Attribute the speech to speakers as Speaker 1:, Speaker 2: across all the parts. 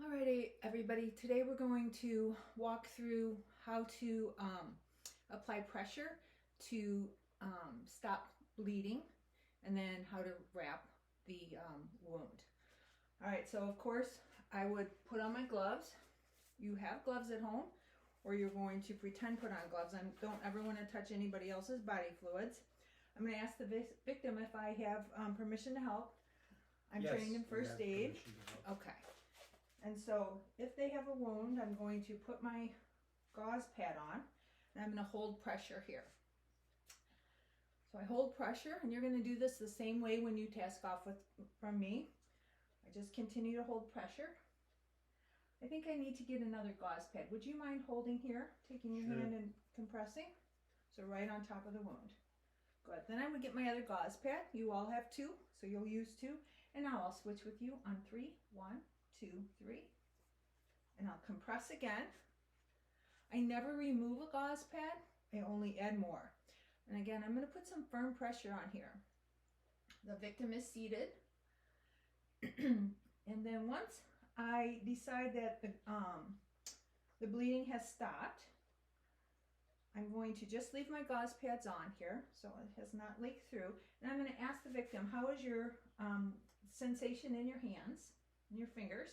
Speaker 1: Alrighty, everybody. Today we're going to walk through how to apply pressure to stop bleeding, and then how to wrap the wound. Alright, so of course I would put on my gloves. You have gloves at home, or you're going to pretend put on gloves. I don't ever want to touch anybody else's body fluids. I'm going to ask the victim if I have permission to help. I'm trained in first aid. Okay. And so if they have a wound, I'm going to put my gauze pad on, and I'm going to hold pressure here. So I hold pressure, and you're going to do this the same way when you task off from me. I just continue to hold pressure. I think I need to get another gauze pad. Would you mind holding here, taking your hand and compressing? So right on top of the wound. Good. Then I would get my other gauze pad. You all have two, so you'll use two. And now I'll switch with you on 3. 1, 2, 3, and I'll compress again. I never remove a gauze pad, I only add more. And again, I'm going to put some firm pressure on here. The victim is seated, and then once I decide that the bleeding has stopped, I'm going to just leave my gauze pads on here so it has not leaked through, and I'm going to ask the victim, how is your sensation in your hands? Your fingers.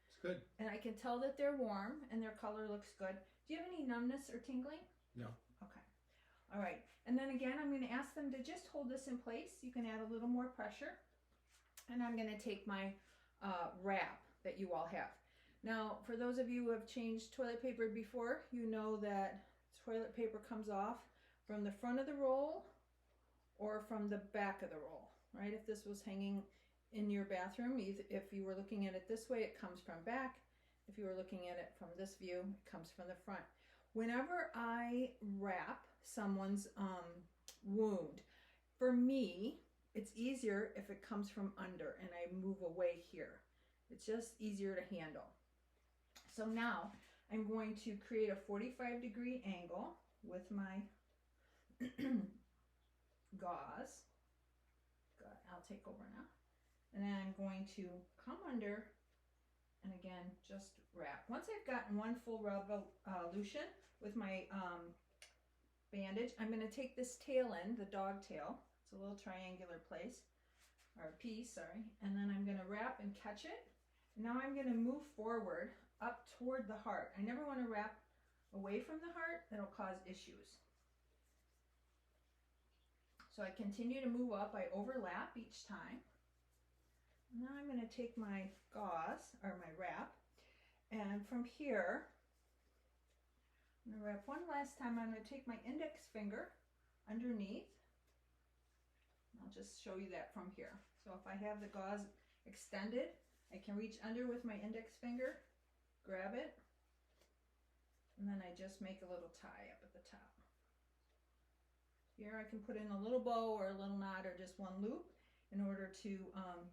Speaker 2: It's good.
Speaker 1: And I can tell that they're warm and their color looks good. Do you have any numbness or tingling?
Speaker 2: No.
Speaker 1: Okay. All right. And then again, I'm going to ask them to just hold this in place. You can add a little more pressure. And I'm going to take my wrap that you all have. Now, for those of you who have changed toilet paper before, you know that toilet paper comes off from the front of the roll or from the back of the roll, right? If this was hanging in your bathroom, if you were looking at it this way, it comes from back. If you were looking at it from this view, it comes from the front. Whenever I wrap someone's wound, for me, it's easier if it comes from under and I move away here. It's just easier to handle. So now I'm going to create a 45-degree angle with my gauze. Good. I'll take over now. And then I'm going to come under and again just wrap. Once I've gotten one full revolution with my bandage, I'm going to take this tail end, the dog tail. It's a little triangular place, or piece, sorry. And then I'm going to wrap and catch it. Now I'm going to move forward up toward the heart. I never want to wrap away from the heart. That'll cause issues. So I continue to move up. I overlap each time. Now I'm going to take my gauze, or my wrap, and from here, I'm going to wrap one last time. I'm going to take my index finger underneath. I'll just show you that from here. So if I have the gauze extended, I can reach under with my index finger, grab it, and then I just make a little tie up at the top. Here I can put in a little bow or a little knot or just one loop in order to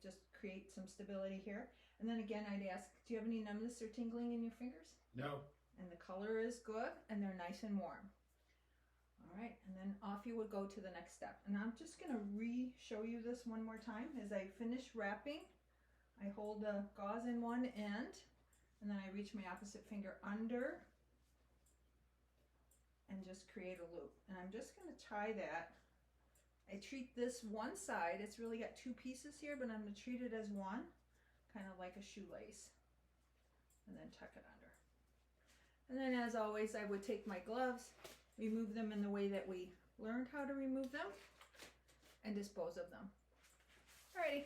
Speaker 1: just create some stability here. And then again, I'd ask, do you have any numbness or tingling in your fingers?
Speaker 2: No.
Speaker 1: And the color is good and they're nice and warm. All right, and then off you would go to the next step. And I'm just gonna re-show you this one more time. As I finish wrapping, I hold the gauze in one end and then I reach my opposite finger under and just create a loop. And I'm just gonna tie that. I treat this one side, it's really got two pieces here, but I'm going to treat it as one, kind of like a shoelace, and then tuck it under. And then as always, I would take my gloves, remove them in the way that we learned how to remove them, and dispose of them. Alrighty.